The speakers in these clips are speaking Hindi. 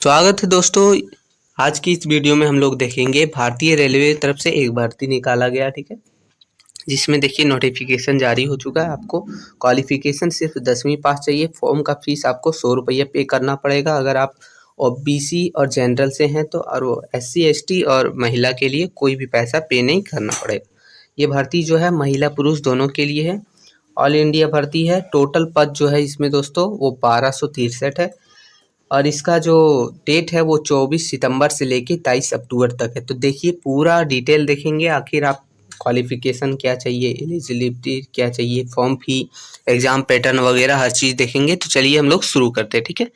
स्वागत है दोस्तों। आज की इस वीडियो में हम लोग देखेंगे भारतीय रेलवे तरफ से एक भर्ती निकाला गया, ठीक है, जिसमें देखिए नोटिफिकेशन जारी हो चुका है। आपको क्वालिफिकेशन सिर्फ 10वीं पास चाहिए। फॉर्म का फीस आपको 100 रुपये पे करना पड़ेगा अगर आप ओबीसी और जनरल से हैं तो, और वो SC ST और महिला के लिए कोई भी पैसा पे नहीं करना पड़ेगा। ये भर्ती जो है महिला पुरुष दोनों के लिए है। ऑल इंडिया भर्ती है। टोटल पद जो है इसमें दोस्तों वो 1263 है और इसका जो डेट है वो 24 सितंबर से लेके 23 अक्टूबर तक है। तो देखिए पूरा डिटेल देखेंगे, आखिर आप क्वालिफिकेशन क्या चाहिए, एलिजिबिलिटी क्या चाहिए, फॉर्म फी, एग्जाम पैटर्न वगैरह हर चीज़ देखेंगे। तो चलिए हम लोग शुरू करते हैं, ठीक है।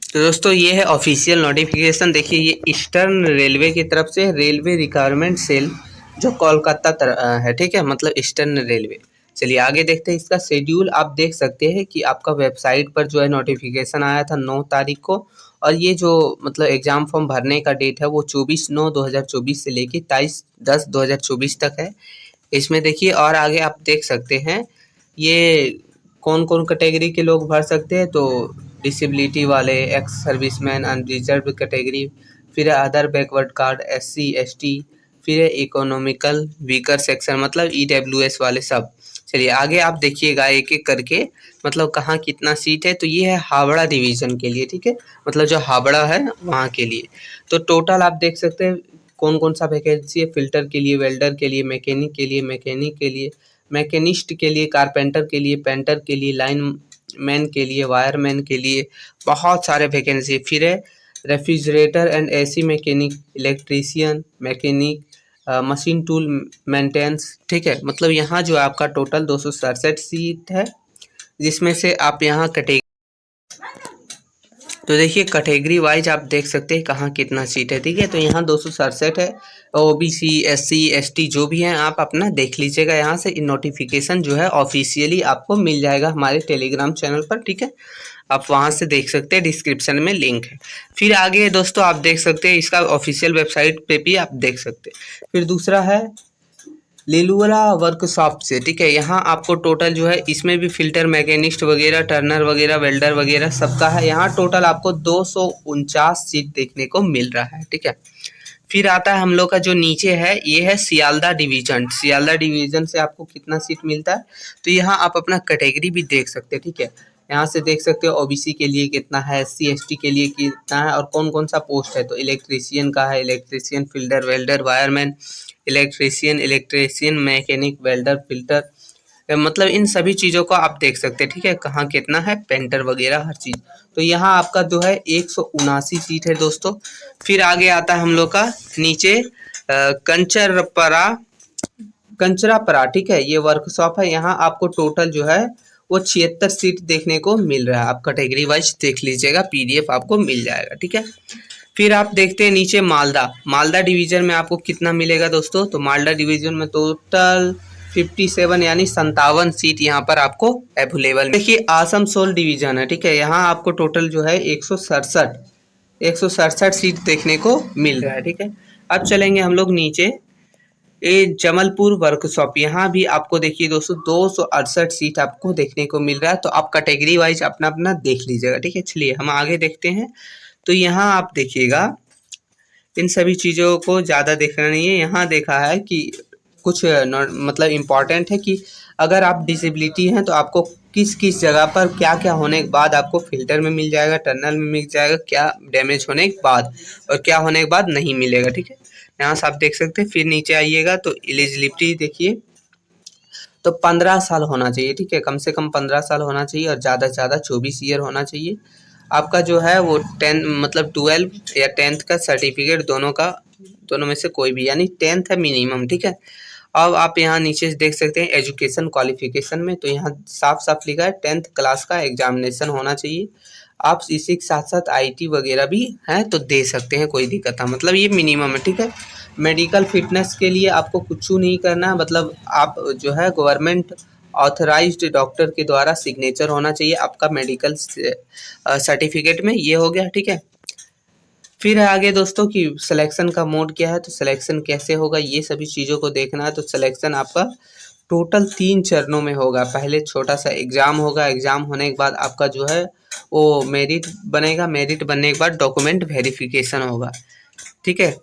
तो दोस्तों ये है ऑफिशियल नोटिफिकेशन। देखिए ये ईस्टर्न रेलवे की तरफ से रेलवे रिक्वायरमेंट सेल जो कोलकाता है, ठीक है, मतलब ईस्टर्न रेलवे। चलिए आगे देखते हैं इसका शेड्यूल। आप देख सकते हैं कि आपका वेबसाइट पर जो है नोटिफिकेशन आया था 9 तारीख को, और ये जो मतलब एग्ज़ाम फॉर्म भरने का डेट है वो 24/9/2024 से लेके 23/10/2024 तक है। इसमें देखिए और आगे आप देख सकते हैं ये कौन कौन कैटेगरी के लोग भर सकते हैं। तो डिसेबिलिटी वाले, एक्स सर्विसमैन, अनरिजर्व कैटेगरी, फिर other backward card, SC ST, फिर इकोनॉमिकल वीकर सेक्शन मतलब EWS वाले सब। चलिए आगे आप देखिएगा एक एक करके, मतलब कहाँ कितना सीट है। तो ये है हावड़ा डिवीज़न के लिए, ठीक है, मतलब जो हावड़ा है वहाँ के लिए। तो टोटल आप देख सकते हैं कौन कौन सा वैकेंसी है। फिल्टर के लिए, वेल्डर के लिए, मैकेनिक के लिए, मैकेनिक के लिए, मैकेनिस्ट के लिए, कारपेंटर के लिए, पेंटर के लिए, लाइन मैन के लिए, वायरमैन के लिए, बहुत सारे वैकेंसी। फिर है refrigerator and AC mechanic, electrician mechanic, machine tool maintenance, ठीक है। मतलब यहाँ जो आपका टोटल 267 सीट है, जिसमें से आप यहाँ कैटेगरी, तो देखिए कैटेगरी वाइज आप देख सकते हैं कहाँ कितना सीट है, ठीक है। तो यहाँ 267 है। OBC SC ST जो भी हैं आप अपना देख लीजिएगा। यहाँ से नोटिफिकेशन जो है ऑफिशियली आपको मिल जाएगा हमारे टेलीग्राम चैनल पर, ठीक है। आप वहाँ से देख सकते हैं, डिस्क्रिप्शन में लिंक है। फिर आगे दोस्तों आप देख सकते हैं इसका ऑफिशियल वेबसाइट पे भी आप देख सकते हैं। फिर दूसरा है लिलुरा वर्कशॉप से, ठीक है। यहाँ आपको टोटल जो है इसमें भी फिल्टर मैकेनिस्ट वगैरह, टर्नर वगैरह, वेल्डर वगैरह सबका है। यहाँ टोटल आपको 249 सीट देखने को मिल रहा है, ठीक है। फिर आता है हम लोग का जो नीचे है, ये है सियालदा डिवीजन। सियालदा डिवीजन से आपको कितना सीट मिलता है, तो यहाँ आप अपना कैटेगरी भी देख सकते हैं, ठीक है। यहाँ से देख सकते हो OBC के लिए कितना है, SC ST के लिए कितना है, और कौन कौन सा पोस्ट है। तो इलेक्ट्रीशियन का है, electrician, fielder, welder, wireman, electrician mechanic, welder, filter, मतलब इन सभी चीज़ों को आप देख सकते हैं, ठीक है, कहाँ कितना है, पेंटर वगैरह हर चीज़। तो यहाँ आपका जो है 179 सीट है दोस्तों। फिर आगे आता है हम लोग का नीचे कंचरापरा, ठीक है, ये वर्कशॉप है। यहाँ आपको टोटल जो है वो 76 सीट देखने को मिल रहा है। आप कैटेगरी वाइज देख लीजिएगा, PDF आपको मिल जाएगा, ठीक है। फिर आप देखते हैं नीचे मालदा डिवीजन में आपको कितना मिलेगा दोस्तों। तो मालदा डिवीजन में टोटल 57 यानी 57 सीट यहाँ पर आपको अवेलेबल। देखिए आसनसोल डिवीजन है, ठीक है, यहाँ आपको टोटल जो है 167 सीट देखने को मिल रहा है, ठीक है। अब चलेंगे हम लोग नीचे, ये जमलपुर वर्कशॉप, यहाँ भी आपको देखिए दोस्तों 268 सीट आपको देखने को मिल रहा है। तो आप कैटेगरी वाइज अपना अपना देख लीजिएगा, ठीक है। चलिए हम आगे देखते हैं। तो यहाँ आप देखिएगा इन सभी चीज़ों को ज़्यादा देखना नहीं है। यहाँ देखा है कि कुछ मतलब इम्पॉर्टेंट है कि अगर आप डिसेबिलिटी हैं तो आपको किस किस जगह पर क्या क्या होने के बाद आपको फिल्टर में मिल जाएगा, टनल में मिल जाएगा, क्या डैमेज होने के बाद और क्या होने के बाद नहीं मिलेगा, ठीक है। यहाँ से आप देख सकते हैं। फिर नीचे आइएगा तो एलिजिबिलिटी देखिए, तो 15 साल होना चाहिए, ठीक है, कम से कम 15 साल होना चाहिए और ज़्यादा से ज़्यादा 24 ईयर होना चाहिए। आपका जो है वो 10 मतलब 12 या 10th का सर्टिफिकेट दोनों में से कोई भी, यानी 10th है मिनिमम, ठीक है। अब आप यहाँ नीचे देख सकते हैं एजुकेशन क्वालिफिकेशन में, तो यहाँ साफ साफ लिखा है 10th क्लास का एग्जामिनेशन होना चाहिए। आप इसी के साथ साथ IT वगैरह भी हैं तो दे सकते हैं, कोई दिक्कत है, मतलब ये मिनिमम है, ठीक है। मेडिकल फिटनेस के लिए आपको कुछ नहीं करना है, मतलब आप जो है गवर्नमेंट ऑथराइज्ड डॉक्टर के द्वारा सिग्नेचर होना चाहिए आपका मेडिकल सर्टिफिकेट में, ये हो गया, ठीक है। फिर है आगे दोस्तों कि सिलेक्शन का मोड क्या है, तो सिलेक्शन कैसे होगा ये सभी चीज़ों को देखना है। तो सिलेक्शन आपका टोटल 3 चरणों में होगा। पहले छोटा सा एग्ज़ाम होगा, एग्ज़ाम होने के बाद आपका जो है वो मेरिट बनेगा, मेरिट बनने के बाद डॉक्यूमेंट वेरिफिकेशन होगा, ठीक है।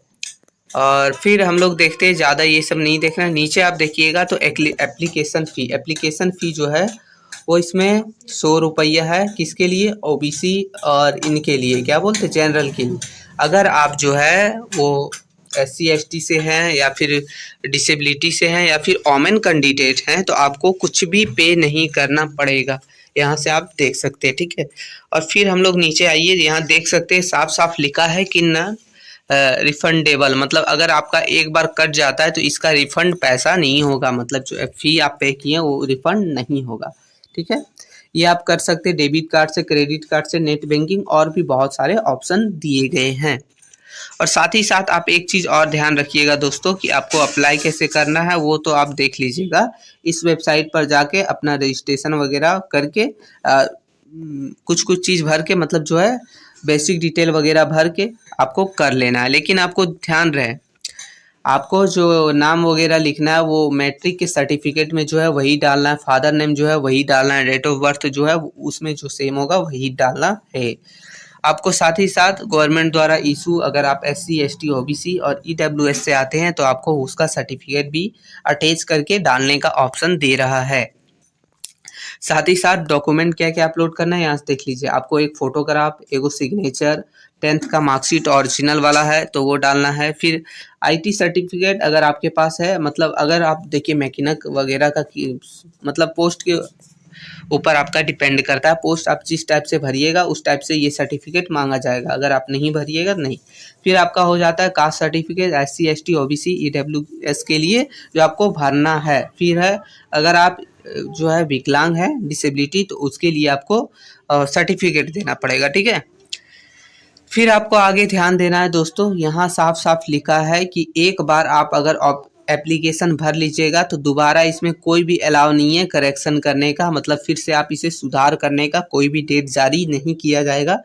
और फिर हम लोग देखते हैं, ज़्यादा ये सब नहीं देखना है। नीचे आप देखिएगा तो एप्लीकेशन फ़ी जो है वो इसमें 100 रुपया है। किसके लिए? ओबीसी और इनके लिए, क्या बोलते हैं, जनरल के लिए। अगर आप जो है वो SC ST से हैं या फिर डिसेबिलिटी से हैं या फिर वोमेन कैंडिडेट हैं तो आपको कुछ भी पे नहीं करना पड़ेगा। यहाँ से आप देख सकते हैं, ठीक है। और फिर हम लोग नीचे आइए, यहाँ देख सकते हैं साफ साफ लिखा है कि ना रिफंडेबल, मतलब अगर आपका एक बार कट जाता है तो इसका रिफंड पैसा नहीं होगा, मतलब जो फ़ी आप पे किए वो रिफंड नहीं होगा, ठीक है। ये आप कर सकते हैं डेबिट कार्ड से, क्रेडिट कार्ड से, नेट बैंकिंग, और भी बहुत सारे ऑप्शन दिए गए हैं। और साथ ही साथ आप एक चीज़ और ध्यान रखिएगा दोस्तों कि आपको अप्लाई कैसे करना है वो तो आप देख लीजिएगा। इस वेबसाइट पर जाके अपना रजिस्ट्रेशन वगैरह करके कुछ कुछ चीज़ भर के, मतलब जो है बेसिक डिटेल वगैरह भर के आपको कर लेना है। लेकिन आपको ध्यान रहे, आपको जो नाम वगैरह लिखना है वो मैट्रिक के सर्टिफिकेट में जो है वही डालना है, फादर नेम जो है वही डालना है, डेट ऑफ बर्थ जो है उसमें जो सेम होगा वही डालना है। आपको साथ ही साथ गवर्नमेंट द्वारा इशू, अगर आप SC ST OBC और EWS से आते हैं तो आपको उसका सर्टिफिकेट भी अटैच करके डालने का ऑप्शन दे रहा है। साथ ही साथ डॉक्यूमेंट क्या क्या अपलोड करना है यहाँ से देख लीजिए। आपको एक फोटोग्राफ, एगो सिग्नेचर, 10th का मार्कशीट ओरिजिनल वाला है तो वो डालना है। फिर IT सर्टिफिकेट अगर आपके पास है, मतलब अगर आप देखिए मैकेनिक वगैरह का मतलब पोस्ट के ऊपर आपका डिपेंड करता है, पोस्ट आप जिस टाइप से भरिएगा उस टाइप से ये सर्टिफिकेट मांगा जाएगा, अगर आप नहीं भरिएगा नहीं। फिर आपका हो जाता है caste certificate, SC ST OBC EWS के लिए जो आपको भरना है। फिर है अगर आप जो है विकलांग है, डिसेबिलिटी, तो उसके लिए आपको सर्टिफिकेट देना पड़ेगा, ठीक है। फिर आपको आगे ध्यान देना है दोस्तों, यहाँ साफ साफ लिखा है कि एक बार आप अगर एप्लीकेशन भर लीजिएगा तो दोबारा इसमें कोई भी अलाउ नहीं है करेक्शन करने का, मतलब फिर से आप इसे सुधार करने का कोई भी डेट जारी नहीं किया जाएगा।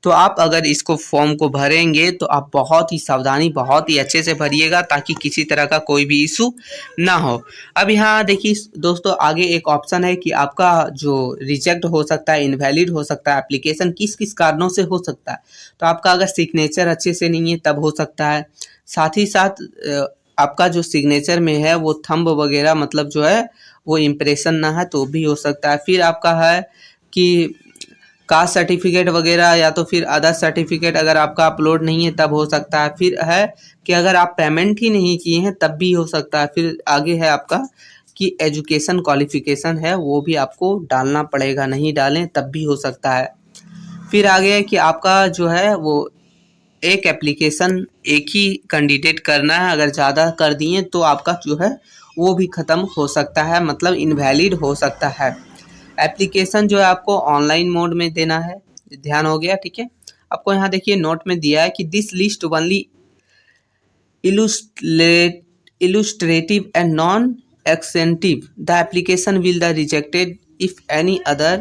तो आप अगर इसको फॉर्म को भरेंगे तो आप बहुत ही सावधानी, बहुत ही अच्छे से भरिएगा ताकि किसी तरह का कोई भी इशू ना हो। अब यहाँ देखिए दोस्तों, आगे एक ऑप्शन है कि आपका जो रिजेक्ट हो सकता है, इनवैलिड हो सकता है एप्लीकेशन, किस किस कारणों से हो सकता है। तो आपका अगर सिग्नेचर अच्छे से नहीं है तब हो सकता है। साथ ही साथ आपका जो सिग्नेचर में है वो थंब वगैरह, मतलब जो है वो इम्प्रेशन ना है तो भी हो सकता है। फिर आपका है कि कास्ट सर्टिफिकेट वगैरह या तो फिर अदर सर्टिफिकेट अगर आपका अपलोड नहीं है तब हो सकता है। फिर है कि अगर आप पेमेंट ही नहीं किए हैं तब भी हो सकता है। फिर आगे है आपका कि एजुकेशन क्वालिफिकेशन है वो भी आपको डालना पड़ेगा, नहीं डालें तब भी हो सकता है। फिर आगे है कि आपका जो है वो एक एप्लीकेशन एक ही कैंडिडेट करना है, अगर ज़्यादा कर दिए तो आपका जो है वो भी ख़त्म हो सकता है, मतलब इनवैलिड हो सकता है। एप्लीकेशन जो है आपको ऑनलाइन मोड में देना है, ध्यान हो गया, ठीक है। आपको यहाँ देखिए नोट में दिया है कि this list only illustrative and non-exhaustive. The application will be rejected if any other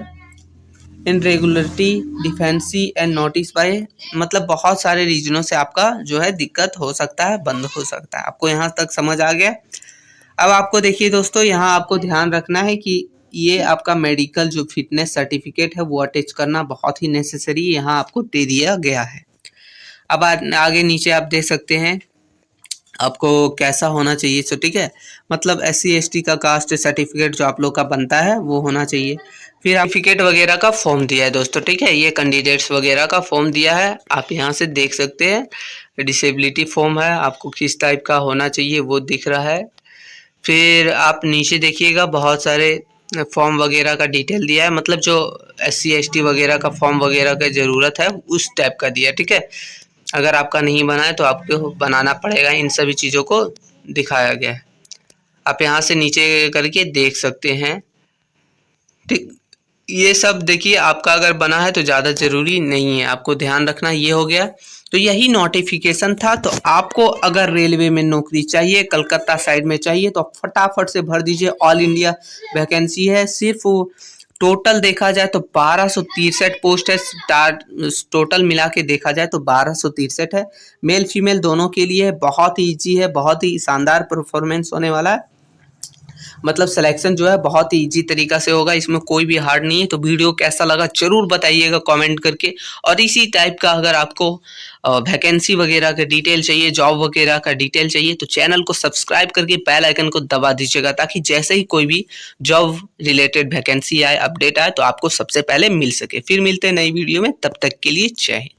irregularity, deficiency and notice by, मतलब बहुत सारे रीजनों से आपका जो है दिक्कत हो सकता है, बंद हो सकता है। आपको यहाँ तक समझ आ गया। अब आपको देखिए दोस्तों, यहाँ आपको ध्यान रखना है कि ये आपका मेडिकल जो फिटनेस सर्टिफिकेट है वो अटैच करना बहुत ही नेसेसरी यहाँ आपको दे दिया गया है। अब आगे नीचे आप देख सकते हैं आपको कैसा होना चाहिए, सो ठीक है, मतलब SC ST का कास्ट सर्टिफिकेट जो आप लोग का बनता है वो होना चाहिए। फिर सर्टिफिकेट वगैरह का फॉर्म दिया है दोस्तों, ठीक है, ये कैंडिडेट्स वगैरह का फॉर्म दिया है, आप यहाँ से देख सकते हैं। डिसेबिलिटी फॉर्म है, आपको किस टाइप का होना चाहिए वो दिख रहा है। फिर आप नीचे देखिएगा बहुत सारे फॉर्म वगैरह का डिटेल दिया है, मतलब जो SC ST वगैरह का फॉर्म वगैरह का ज़रूरत है उस टाइप का दिया है, ठीक है। अगर आपका नहीं बना है तो आपको बनाना पड़ेगा, इन सभी चीज़ों को दिखाया गया है। आप यहाँ से नीचे करके देख सकते हैं, ठीक। ये सब देखिए, आपका अगर बना है तो ज़्यादा ज़रूरी नहीं है, आपको ध्यान रखना। ये हो गया, तो यही नोटिफिकेशन था। तो आपको अगर रेलवे में नौकरी चाहिए, कलकत्ता साइड में चाहिए, तो फटाफट से भर दीजिए। ऑल इंडिया वैकेंसी है, सिर्फ टोटल देखा जाए तो 1263 पोस्ट है, टोटल मिला के देखा जाए तो 1263 है, मेल फीमेल दोनों के लिए। बहुत ही ईजी है, बहुत ही शानदार परफॉर्मेंस होने वाला है। मतलब सिलेक्शन जो है बहुत ही ईजी तरीका से होगा, इसमें कोई भी हार्ड नहीं है। तो वीडियो कैसा लगा जरूर बताइएगा कमेंट करके। और इसी टाइप का अगर आपको वैकेंसी वगैरह का डिटेल चाहिए, जॉब वगैरह का डिटेल चाहिए, तो चैनल को सब्सक्राइब करके बेल आइकन को दबा दीजिएगा, ताकि जैसे ही कोई भी जॉब रिलेटेड वैकेंसी आए, अपडेट आए, तो आपको सबसे पहले मिल सके। फिर मिलते हैं नई वीडियो में, तब तक के लिए जय हिंद।